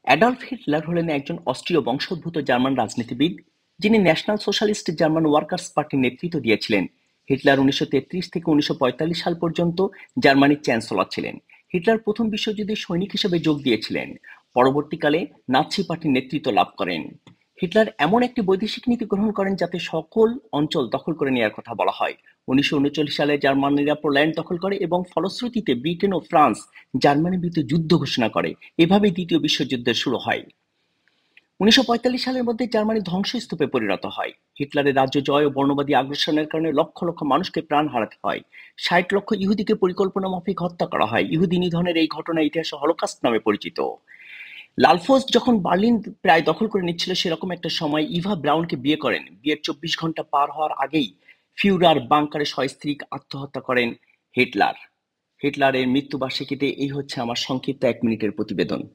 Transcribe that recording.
Adolf Hitler হলেন একজন অস্ট্রীয় বংশোদ্ভূত জার্মান রাজনীতিবিদ, যিনি ন্যাশনাল সোশ্যালিস্ট জার্মান ওয়ার্কার্স পার্টির নেতৃত্ব দিয়েছিলেন। হিটলার 1933 থেকে 1945 সাল পর্যন্ত জার্মানির চ্যান্সেলর ছিলেন। হিটলার প্রথম বিশ্বযুদ্ধে সৈনিক হিসেবে যোগ দিয়েছিলেন। পরবর্তীকালে নাৎসি পার্টির নেতৃত্ব লাভ করেন। হিটলার এমন একটি বৈদেশিক নীতি গ্রহণ করেন যাতে সকল অঞ্চল দখল করে নেওয়ার কথা বলা হয়। 1939 সালে জার্মানিরা পোল্যান্ড দখল করে এবং ফলশ্রুতিতে ব্রিটেন ও ফ্রান্স জার্মানির বিরুদ্ধে যুদ্ধ ঘোষণা করে। এভাবেই দ্বিতীয় বিশ্বযুদ্ধের শুরু হয়। 1945 সালের মধ্যে জার্মানি ধ্বংসস্তূপে পরিণত হয়। হিটলারের রাজ্য জয় ও বর্ণবাদী আগ্রাসনের কারণে লক্ষ লক্ষ মানুষকে প্রাণ হারাতে হয়। 60 লক্ষ ইহুদিকে পরিকল্পনা মাফিক হত্যা করা হয়। ইহুদি নিধনের এই ঘটনা ইতিহাসে হলোকাস্ট নামে পরিচিত। লালফোস্ট যখন বার্লিন প্রায় দখল করে নিচ্ছিল, সেরকম একটা সময় ইভা ব্রাউনকে বিয়ে করেন। বিয়ের 24 ঘন্টা পার হওয়ার আগেই ফিউরার বাংকারে সস্ত্রীক আত্মহত্যা করেন হিটলার। হিটলারের মৃত্যুবার্ষিকীতে এই হচ্ছে আমার সংক্ষিপ্ত 1 মিনিটের প্রতিবেদন।